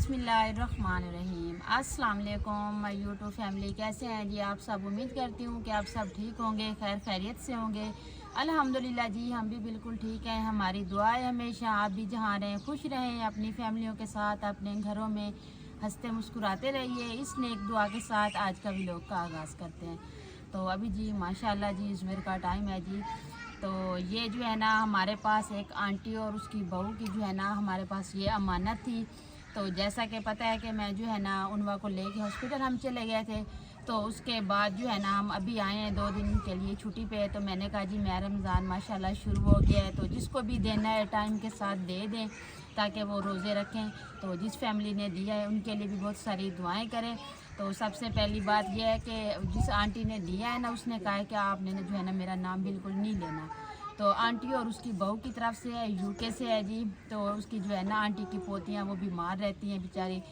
बिस्मिल्लाहिर्रहमानिर्रहीम। अस्सलाम वालेकुम माय यूट्यूब फैमिली, कैसे हैं जी आप सब। उम्मीद करती हूँ कि आप सब ठीक होंगे, खैर खैरियत से होंगे। अल्हम्दुलिल्लाह जी, हम भी बिल्कुल ठीक हैं। हमारी दुआ है हमेशा आप भी जहाँ रहें खुश रहें, अपनी फैमिलियों के साथ अपने घरों में हंसते मुस्कुराते रहिए। इस नेक दुआ के साथ आज का व्लॉग का आगाज़ करते हैं। तो अभी जी माशाल्लाह जी ज़ुहर का टाइम है जी। तो ये जो है ना हमारे पास एक आंटी और उसकी बहू की जो है ना हमारे पास ये अमानत थी। तो जैसा कि पता है कि मैं जो है ना उनवा को लेके हॉस्पिटल हम चले गए थे। तो उसके बाद जो है ना हम अभी आए हैं 2 दिन के लिए छुट्टी पे। तो मैंने कहा जी मैं रमज़ान माशाल्लाह शुरू हो गया है, तो जिसको भी देना है टाइम के साथ दे दें ताकि वो रोज़े रखें। तो जिस फैमिली ने दिया है उनके लिए भी बहुत सारी दुआएं करें। तो सबसे पहली बात यह है कि जिस आंटी ने दिया है ना उसने कहा है कि आपने जो है ना मेरा नाम बिल्कुल नहीं लेना। तो आंटी और उसकी बहू की तरफ से है, यूके से है जी। तो उसकी जो है ना आंटी की पोतियाँ वो बीमार रहती हैं बेचारी।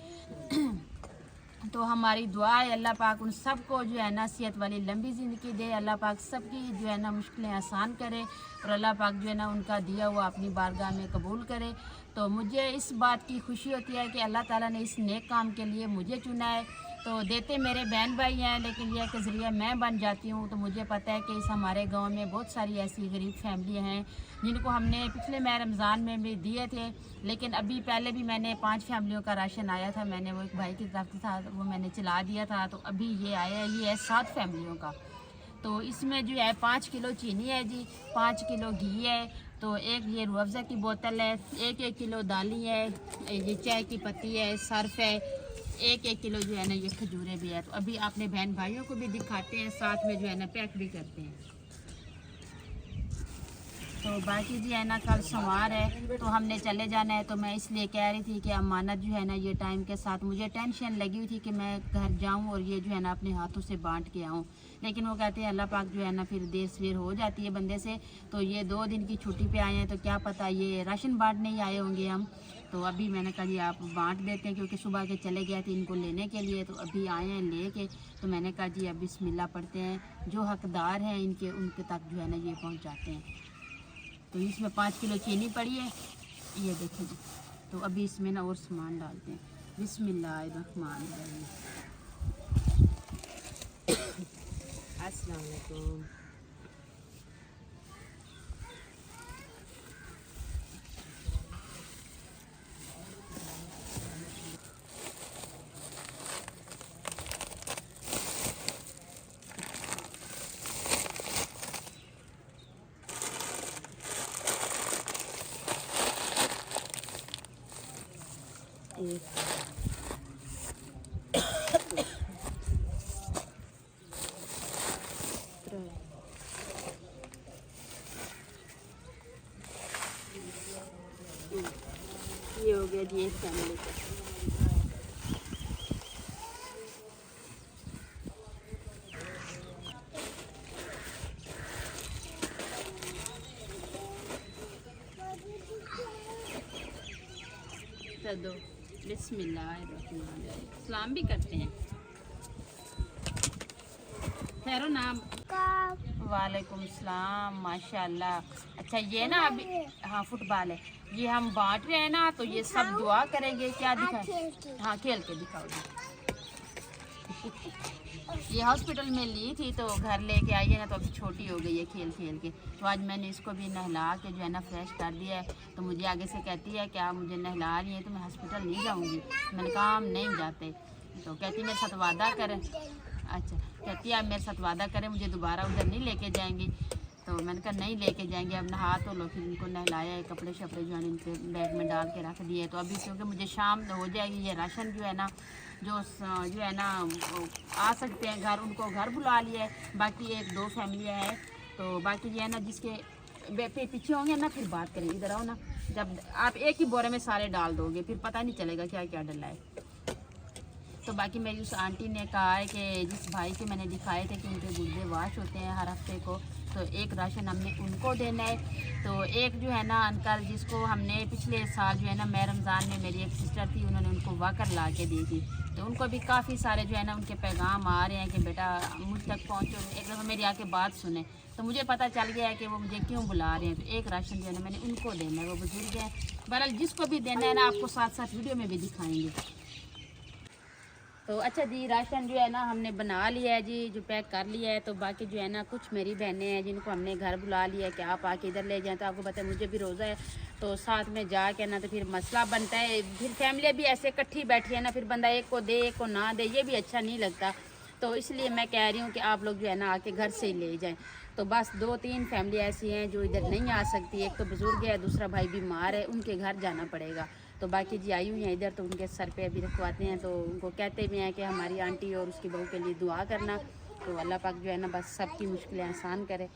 तो हमारी दुआ है अल्लाह पाक उन सबको जो है ना सेहत वाली लंबी ज़िंदगी दे, अल्लाह पाक सबकी जो है ना मुश्किलें आसान करे और अल्लाह पाक जो है ना उनका दिया हुआ अपनी बारगाह में कबूल करे। तो मुझे इस बात की खुशी होती है कि अल्लाह ताला ने इस नेक काम के लिए मुझे चुना है। तो देते मेरे बहन भाई हैं, लेकिन यह के ज़रिए मैं बन जाती हूँ। तो मुझे पता है कि इस हमारे गांव में बहुत सारी ऐसी गरीब फैमिलियाँ हैं जिनको हमने पिछले माह रमज़ान में भी दिए थे। लेकिन अभी पहले भी मैंने 5 फैमिलियों का राशन आया था, मैंने वो एक भाई की तरफ था वो मैंने चला दिया था। तो अभी ये आया है, ये है 7 फैमिलियों का। तो इसमें जो है 5 किलो चीनी है जी, 5 किलो घी है, तो एक ये रूह अफ़ज़ा की बोतल है, 1-1 किलो दाली है, ये चाय की पत्ती है, सर्फ है, 1-1 किलो जो है ना ये खजूरें भी है। तो अभी अपने बहन भाइयों को भी दिखाते हैं, साथ में जो है ना पैक भी करते हैं। तो बाकी जी है ना कल सोमवार है तो हमने चले जाना है। तो मैं इसलिए कह रही थी कि अमानत जो है ना ये टाइम के साथ मुझे टेंशन लगी हुई थी कि मैं घर जाऊं और ये जो है ना अपने हाथों से बांट के आऊं। लेकिन वो कहते हैं अल्लाह पाक जो है ना फिर देर सवेर हो जाती है बंदे से। तो ये 2 दिन की छुट्टी पे आए हैं, तो क्या पता ये राशन बांटने ही आए होंगे हम। तो अभी मैंने कहा जी आप बांट देते हैं, क्योंकि सुबह के चले गए थे इनको लेने के लिए। तो अभी आए हैं लेके। तो मैंने कहा जी अब बिस्मिल्लाह पढ़ते हैं, जो हकदार हैं इनके उनके तक जो है ना ये पहुँचाते हैं। तो इसमें 5 किलो चीनी पड़ी है, ये देखिए जी। तो अभी इसमें ना और सामान डालते हैं। बिस्मिल्लाहिर्रहमानिर्रहीम। अस्सलाम वालेकुम। ये हो गया जी एक फैमिली का। दो बिस्मिल्लाहिर्रहमानिर्रहीम, सलाम भी करते हैं। खैरो नाम वालेकुम सलाम माशाल्लाह। अच्छा ये ना अभी हाँ फुटबॉल है, ये हम बांट रहे हैं ना। तो ये सब दुआ करेंगे। क्या दिखाएं? हाँ खेल के दिखाओ जी। ये हॉस्पिटल में ली थी तो घर लेके आई है ना, तो अभी छोटी हो गई है खेल खेल के। तो आज मैंने इसको भी नहला के जो है ना फ्रेश कर दिया है। तो मुझे आगे से कहती है क्या मुझे नहला रही है तो मैं हॉस्पिटल नहीं जाऊंगी। मैंने कहा हम नहीं जाते। तो कहती मेरे साथ वादा करें। अच्छा कहती है आप मेरे साथ वादा करें मुझे दोबारा उधर नहीं लेके जाएंगी। तो मैंने कहा नहीं लेके जाएंगे, अब नहा तो लो। फिर इनको नहलाया है, कपड़े शपड़े जो है इनके बैग में डाल के रख दिए। तो अभी क्योंकि मुझे शाम हो जाएगी, ये राशन जो है ना जो है ना आ सकते हैं घर उनको घर बुला लिया है। बाकी 1-2 फैमिलियाँ हैं। तो बाकी ये है ना जिसके पीछे होंगे ना फिर बात करेंगे। इधर आओ ना, जब आप एक ही बोरे में सारे डाल दोगे फिर पता नहीं चलेगा क्या क्या डला है। तो बाकी मेरी उस आंटी ने कहा है कि जिस भाई के मैंने दिखाए थे कि उनके गुर्दे वाश होते हैं हर हफ्ते को, तो एक राशन हमने उनको देना है। तो एक जो है ना अंकल जिसको हमने पिछले साल जो है ना मैं रमज़ान में मेरी एक सिस्टर थी उन्होंने उनको वाकर ला के दी थी। तो उनको भी काफ़ी सारे जो है ना उनके पैगाम आ रहे हैं कि बेटा मुझ तक पहुँचो। एक दफ़ा मेरी आके बात सुने तो मुझे पता चल गया है कि वो मुझे क्यों बुला रहे हैं। तो एक राशन जो है ना मैंने उनको देना है, वो बुजुर्ग हैं। बहरहाल जिसको भी देना है ना आपको साथ साथ वीडियो में भी दिखाएंगे। तो अच्छा जी, राशन जो है ना हमने बना लिया है जी, जो पैक कर लिया है। तो बाकी जो है ना कुछ मेरी बहनें हैं जिनको हमने घर बुला लिया है कि आप आके इधर ले जाएं। तो आपको पता है मुझे भी रोज़ा है, तो साथ में जाके ना तो फिर मसला बनता है, फिर फैमिली भी ऐसे इकट्ठी बैठी है ना, फिर बंदा एक को दे एक को ना दे, ये भी अच्छा नहीं लगता। तो इसलिए मैं कह रही हूँ कि आप लोग जो है ना आके घर से ही ले जाएँ। तो बस 2-3 फैमिली ऐसी हैं जो इधर नहीं आ सकती, एक तो बुज़ुर्ग है, दूसरा भाई बीमार है, उनके घर जाना पड़ेगा। तो बाकी जी आई हुई हैं इधर, तो उनके सर पे अभी रखवाते हैं। तो उनको कहते भी हैं कि हमारी आंटी और उसकी बहू के लिए दुआ करना। तो अल्लाह पाक जो है ना बस सबकी मुश्किलें आसान करे।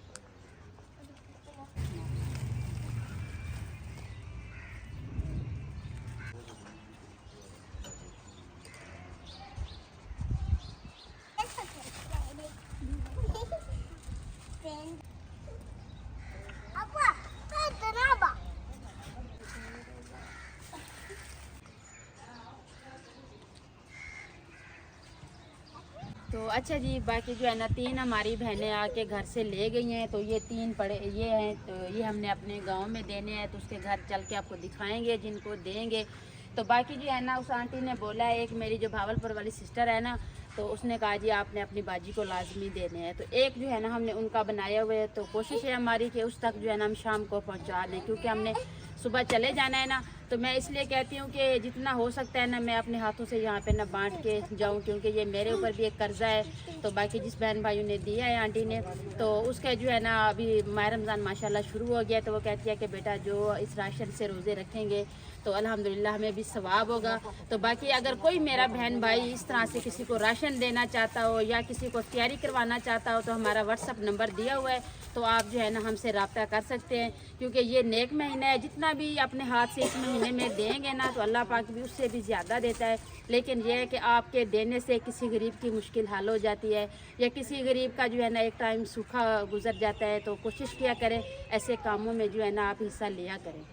तो अच्छा जी, बाकी जो है ना 3 हमारी बहनें आके घर से ले गई हैं। तो ये 3 पड़े ये हैं, तो ये हमने अपने गांव में देने हैं। तो उसके घर चल के आपको दिखाएंगे, जिनको देंगे। तो बाकी जो है ना उस आंटी ने बोला है, एक मेरी जो भावलपुर वाली सिस्टर है ना, तो उसने कहा जी आपने अपनी बाजी को लाजमी देने हैं। तो एक जो है ना हमने उनका बनाया हुआ है, तो कोशिश है हमारी कि उस तक जो है ना हम शाम को पहुँचा दें, क्योंकि हमने सुबह चले जाना है ना। तो मैं इसलिए कहती हूँ कि जितना हो सकता है ना मैं अपने हाथों से यहाँ पे ना बांट के जाऊँ, क्योंकि ये मेरे ऊपर भी एक कर्जा है। तो बाकी जिस बहन भाइयों ने दिया है आंटी ने, तो उसका जो है ना अभी माह रमज़ान माशाल्लाह शुरू हो गया। तो वो कहती है कि बेटा जो इस राशन से रोज़े रखेंगे तो अल्हम्दुलिल्लाह हमें भी सवाब होगा। तो बाकी अगर कोई मेरा बहन भाई इस तरह से किसी को राशन देना चाहता हो या किसी को तैयारी करवाना चाहता हो, तो हमारा व्हाट्सअप नंबर दिया हुआ है, तो आप जो है ना हमसे रब्ता कर सकते हैं। क्योंकि ये नेक महीना है, जितना भी अपने हाथ से इस महीने में देंगे ना तो अल्लाह पाक भी उससे भी ज़्यादा देता है। लेकिन यह है कि आपके देने से किसी गरीब की मुश्किल हल हो जाती है, या किसी गरीब का जो है ना एक टाइम सूखा गुजर जाता है। तो कोशिश किया करें ऐसे कामों में जो है ना आप हिस्सा लिया करें।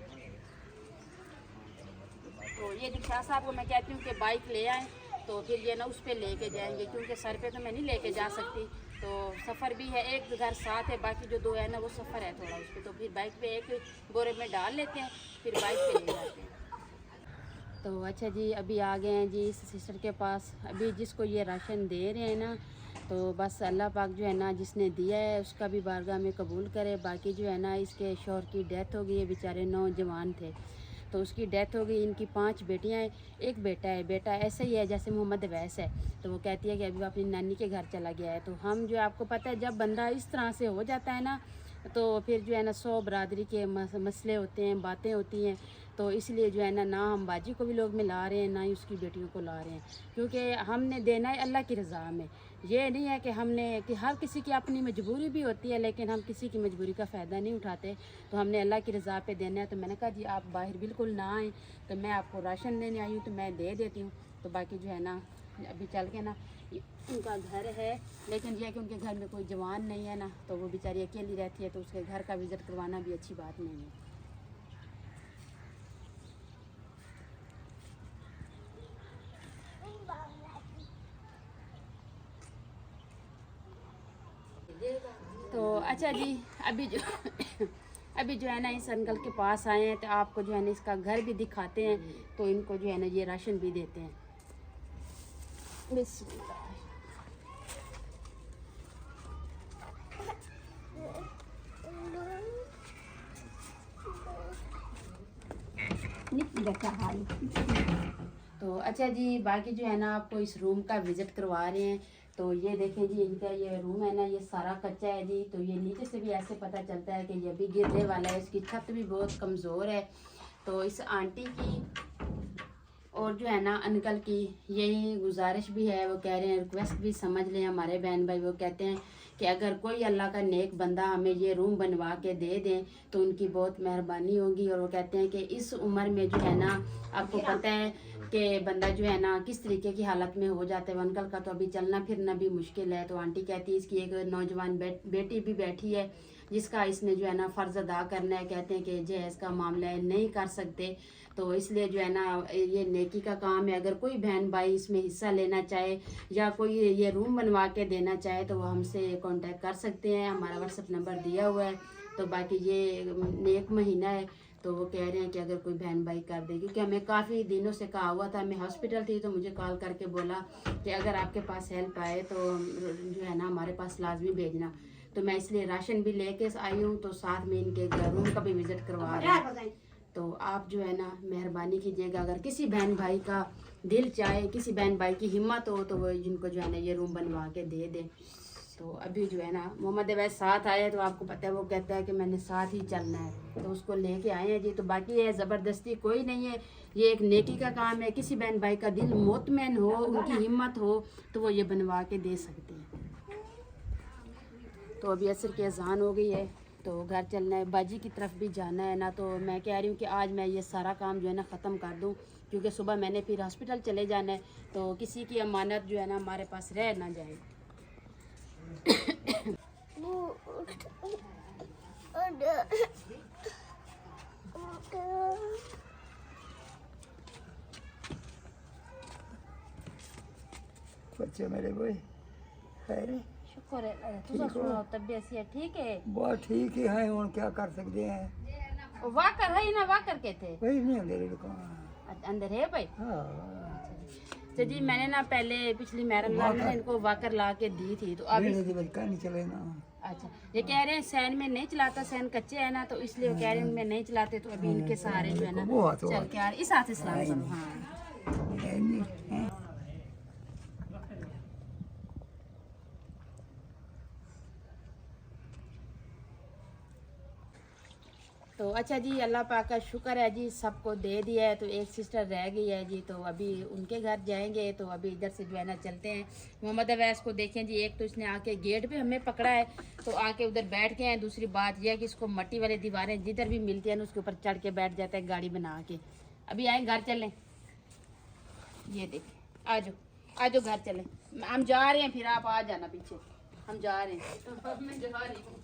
तो ये जो शाह साहब को मैं कहती हूँ कि बाइक ले आएँ, तो फिर ये ना उस पर लेके जाएंगे, क्योंकि सर पे तो मैं नहीं लेके जा सकती। तो सफ़र भी है, एक घर साथ है, बाकी जो 2 है ना वो सफ़र है थोड़ा उस पर। तो फिर बाइक पे एक बोरे में डाल लेते हैं, फिर बाइक पे ले जाते हैं। तो अच्छा जी, अभी आ गए हैं जी इस सिस्टर के पास। अभी जिसको ये राशन दे रहे हैं ना, तो बस अल्लाह पाक जो है ना जिसने दिया है उसका भी बारगाह में कबूल करे। बाकी जो है ना इसके शौहर की डेथ हो गई है, बेचारे नौजवान थे, तो उसकी डेथ हो गई। इनकी 5 बेटियां हैं, एक बेटा है। बेटा ऐसे ही है जैसे मोहम्मद वैस है। तो वो कहती है कि अभी वो अपनी नानी के घर चला गया है। तो हम जो आपको पता है जब बंदा इस तरह से हो जाता है ना, तो फिर जो है ना 100 बरादरी के मसले होते हैं, बातें होती हैं। तो इसलिए जो है ना हम बाजी को भी लोग में ला रहे हैं, ना ही उसकी बेटियों को ला रहे हैं, क्योंकि हमने देना है अल्लाह की रज़ा में। ये नहीं है कि हमने कि हर किसी की अपनी मजबूरी भी होती है, लेकिन हम किसी की मजबूरी का फ़ायदा नहीं उठाते। तो हमने अल्लाह की रज़ा पे देना है। तो मैंने कहा जी आप बाहर बिल्कुल ना आएँ, तो मैं आपको राशन देने आई हूँ, तो मैं दे देती हूँ। तो बाकी जो है ना अभी चल के ना उनका घर है, लेकिन यह कि उनके घर में कोई जवान नहीं है ना, तो वो बेचारी अकेली रहती है, तो उसके घर का विज़िट करवाना भी अच्छी बात नहीं है। तो अच्छा जी, अभी जो अभी जो है ना इस अंकल के पास आए हैं, तो आपको जो है ना इसका घर भी दिखाते हैं। तो इनको जो है ना ये राशन भी देते हैं। बिस्मिल्लाह। तो अच्छा जी, बाकी जो है ना आपको इस रूम का विज़िट करवा रहे हैं। तो ये देखें जी, इनका ये रूम है ना, ये सारा कच्चा है जी। तो ये नीचे से भी ऐसे पता चलता है कि ये भी गिरने वाला है, इसकी छत भी बहुत कमज़ोर है। तो इस आंटी की और जो है ना अंकल की यही गुजारिश भी है, वो कह रहे हैं, रिक्वेस्ट भी समझ लें हमारे बहन भाई। वो कहते हैं कि अगर कोई अल्लाह का नेक बंदा हमें ये रूम बनवा के दे दें तो उनकी बहुत मेहरबानी होगी। और वो कहते हैं कि इस उम्र में जो है ना आपको पता है कि बंदा जो है ना किस तरीके की हालत में हो जाता है। अंकल का तो अभी चलना फिरना भी मुश्किल है। तो आंटी कहती है इसकी एक नौजवान बेटी भी बैठी है, जिसका इसने जो है ना फ़र्ज़ अदा करना है। कहते हैं कि जहेज़ का मामला है, नहीं कर सकते। तो इसलिए जो है ना ये नेकी का काम है। अगर कोई बहन भाई इसमें हिस्सा लेना चाहे या कोई ये रूम बनवा के देना चाहे, तो वो हमसे कांटेक्ट कर सकते हैं। हमारा व्हाट्सएप नंबर दिया हुआ है। तो बाकी ये नेक महीना है, तो वो कह रहे हैं कि अगर कोई बहन भाई कर दे, क्योंकि हमें काफ़ी दिनों से कहा हुआ था। मैं हॉस्पिटल थी तो मुझे कॉल करके बोला कि अगर आपके पास हेल्प आए तो जो है ना हमारे पास लाजमी भेजना। तो मैं इसलिए राशन भी लेके आई हूँ, तो साथ में इनके रूम का भी विज़िट करवा रहे हैं। तो आप जो है ना मेहरबानी कीजिएगा, अगर किसी बहन भाई का दिल चाहे, किसी बहन भाई की हिम्मत हो, तो वो जिनको जो है ना ये रूम बनवा के दे दे। तो अभी जो है ना मोहम्मद अवैस साथ आए, तो आपको पता है वो कहता है कि मैंने साथ ही चलना है, तो उसको लेके आए हैं जी। तो बाकी ये ज़बरदस्ती कोई नहीं है, ये एक नेकी का काम है। किसी बहन भाई का दिल मुतमैन हो, उनकी हिम्मत हो, तो वो ये बनवा के दे सकते हैं। तो अभी असर की अजान हो गई है, तो घर चलना है, बाजी की तरफ भी जाना है ना। तो मैं कह रही हूँ कि आज मैं ये सारा काम जो है ना ख़त्म कर दूँ, क्योंकि सुबह मैंने फिर हॉस्पिटल चले जाना है, तो किसी की अमानत जो है ना हमारे पास रह ना जाए। बच्चे मेरे भाई खैर है? शुक्र है, तुझा सुनाओ, तबीयत सी है? ठीक है, बहुत ठीक ही है। और क्या कर सकते हैं, वाकर है ना, वाकर के थे वही नहीं अंधेरे दुकान अंदर है भाई। हाँ। तो जी मैंने ना पहले पिछली मैडम ने इनको वाकर ला के दी थी, तो अभी बचका नहीं चले ना। अच्छा, ये कह रहे हैं सैन में नहीं चलाता, सैन कच्चे है ना, तो इसलिए वो कह रहे हैं उनमें नहीं चलाते, तो अभी इनके सहारे जो है ना चल के आ रहे। इस हाथ से सलाम करो। हाँ तो अच्छा जी, अल्लाह पाक का शुक्र है जी, सबको दे दिया है। तो एक सिस्टर रह गई है जी, तो अभी उनके घर जाएंगे। तो अभी इधर से जो है ना चलते हैं। मोहम्मद अवैस को देखें जी, एक तो इसने आके गेट पे हमें पकड़ा है, तो आके उधर बैठ गए हैं। दूसरी बात यह है कि इसको मट्टी वाली दीवारें जिधर भी मिलती हैं ना उसके ऊपर चढ़ के बैठ जाता है गाड़ी बना के। अभी आए घर चलें, ये देखें, आ जाओ आ जाओ घर चलें, हम जा रहे हैं, फिर आप आ जाना पीछे, हम जा रहे हैं। तो मैं जा रही हूँ।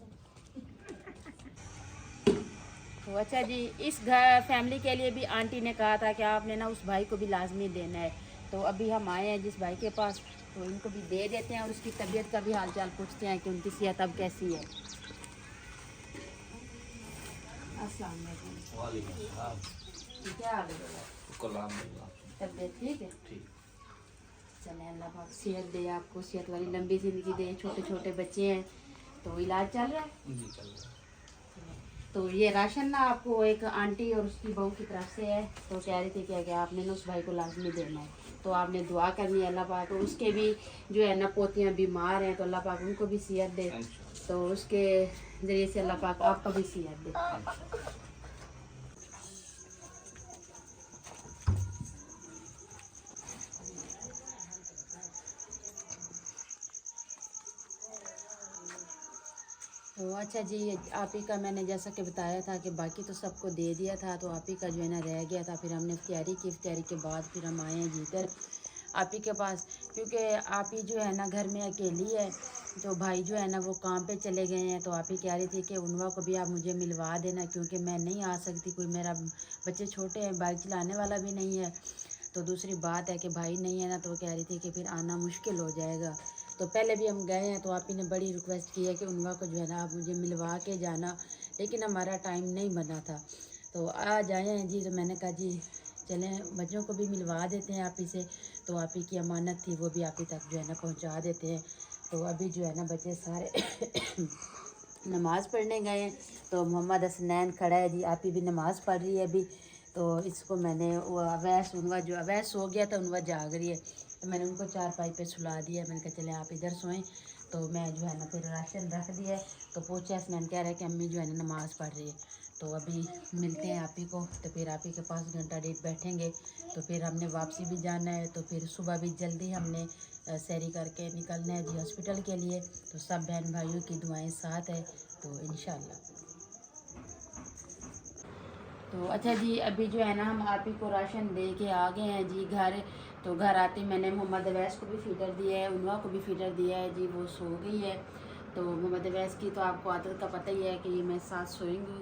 तो अच्छा जी, इस घर फैमिली के लिए भी आंटी ने कहा था कि आपने ना उस भाई को भी लाजमी देना है। तो अभी हम आए हैं जिस भाई के पास, तो इनको भी दे देते हैं और उसकी तबीयत का भी हालचाल पूछते हैं कि उनकी सेहत अब कैसी है। अस्सलाम वालेकुम। क्या हाल है? तबीयत ठीक है? चले, अल्लाह पाक सेहत दे आपको, सेहत वाली लंबी ज़िंदगी दे। छोटे छोटे बच्चे हैं, तो इलाज चल रहा है। तो ये राशन ना आपको एक आंटी और उसकी बहू की तरफ से है, तो कह रही थी कि आपने ना उस भाई को लाजमी देना है, तो आपने दुआ करनी है अल्लाह पाक। तो उसके भी जो है ना पोतियाँ बीमार हैं, तो अल्लाह पाक उनको भी सेहत दे, तो उसके ज़रिए से अल्लाह पाक आपको भी सेहत दे। तो अच्छा जी, आप ही का मैंने जैसा कि बताया था कि बाकी तो सबको दे दिया था, तो आप ही का जो है ना रह गया था। फिर हमने तैयारी की, तैयारी के बाद फिर हम आए हैं जीकर आप ही के पास, क्योंकि आप ही जो है ना घर में अकेली है, तो भाई जो है ना वो काम पे चले गए हैं। तो आप ही कह रही थी कि उनवा को भी आप मुझे मिलवा देना, क्योंकि मैं नहीं आ सकती, कोई मेरा बच्चे छोटे हैं, बाइक चलाने वाला भी नहीं है। तो दूसरी बात है कि भाई नहीं है ना, तो वो कह रही थी कि फिर आना मुश्किल हो जाएगा। तो पहले भी हम गए हैं, तो आप ही ने बड़ी रिक्वेस्ट की है कि उनवा को जो है ना आप मुझे मिलवा के जाना, लेकिन हमारा टाइम नहीं बना था। तो आज आए हैं जी, तो मैंने कहा जी चलें बच्चों को भी मिलवा देते हैं आप ही से। तो आप ही की अमानत थी, वो भी आप ही तक जो है ना पहुंचा देते हैं। तो अभी जो है ना बच्चे सारे नमाज़ पढ़ने गए हैं, तो मोहम्मद हसनैन खड़ा है जी, आप ही भी नमाज़ पढ़ रही है अभी। तो इसको मैंने वो अवैस उनवा जो अवैस सो गया था, उनवा जाग रही है, तो मैंने उनको चारपाई पे सुला दिया। मैंने कहा चले आप इधर सोएं। तो मैं जो है ना फिर राशन रख दिया है, तो पूछा हसनैन कह रहा है कि अम्मी जो है ना नमाज़ पढ़ रही है। तो अभी मिलते हैं आप ही को, तो फिर आप ही के पास घंटा डेढ़ बैठेंगे, तो फिर हमने वापसी भी जाना है। तो फिर सुबह भी जल्दी हमने सैरी करके निकलना है जी हॉस्पिटल के लिए। तो सब बहन भाइयों की दुआएं साथ है, तो इंशाल्लाह। तो अच्छा जी, अभी जो है ना हम आप ही को राशन दे के आ गए हैं जी घर। तो घर आते मैंने मोहम्मद अवैस को भी फ़ीडर दिया है, उनवा को भी फ़ीडर दिया है जी, वो सो गई है। तो मोहम्मद अवैस की तो आपको आदत का पता ही है कि मैं साथ सोएंगी,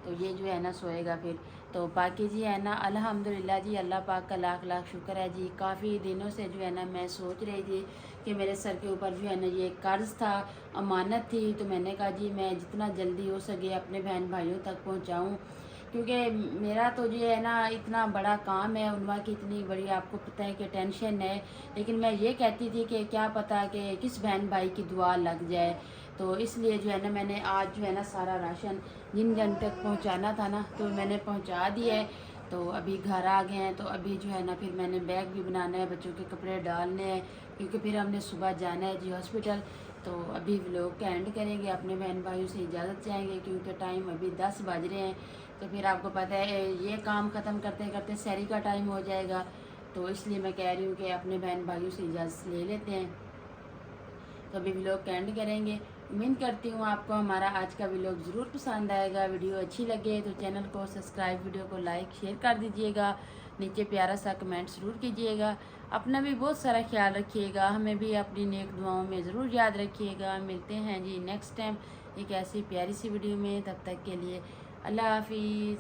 तो ये जो है ना सोएगा फिर। तो बाकी जी है ना अल्हम्दुलिल्लाह जी, अल्लाह पाक का लाख लाख शुक्र है जी। काफ़ी दिनों से जो है ना मैं सोच रही थी कि मेरे सर के ऊपर जो है ना ये कर्ज़ था, अमानत थी, तो मैंने कहा जी मैं जितना जल्दी हो सके अपने बहन भाइयों तक पहुँचाऊँ, क्योंकि मेरा तो जो है ना इतना बड़ा काम है, उनवा की इतनी बड़ी आपको पता है कि टेंशन है, लेकिन मैं ये कहती थी कि क्या पता कि किस बहन भाई की दुआ लग जाए। तो इसलिए जो है ना मैंने आज जो है ना सारा राशन जिन जन तक पहुंचाना था ना तो मैंने पहुंचा दिया है। तो अभी घर आ गए हैं, तो अभी जो है ना फिर मैंने बैग भी बनाना है, बच्चों के कपड़े डालने हैं, क्योंकि फिर हमने सुबह जाना है जी हॉस्पिटल। तो अभी व्लॉग का एंड करेंगे, अपने बहन भाइयों से इजाज़त चाहेंगे क्योंकि टाइम अभी 10 बज रहे हैं। तो फिर आपको पता है ये काम ख़त्म करते करते सहरी का टाइम हो जाएगा, तो इसलिए मैं कह रही हूँ कि अपने बहन भाइयों से इजाज़त ले लेते हैं। तो अभी व्लॉग का एंड करेंगे। उम्मीद करती हूँ आपको हमारा आज का व्लॉग ज़रूर पसंद आएगा। वीडियो अच्छी लगे तो चैनल को सब्सक्राइब, वीडियो को लाइक शेयर कर दीजिएगा, नीचे प्यारा सा कमेंट ज़रूर कीजिएगा। अपना भी बहुत सारा ख्याल रखिएगा, हमें भी अपनी नेक दुआओं में ज़रूर याद रखिएगा। मिलते हैं जी नेक्स्ट टाइम एक ऐसी प्यारी सी वीडियो में, तब तक के लिए अल्लाह हाफिज़।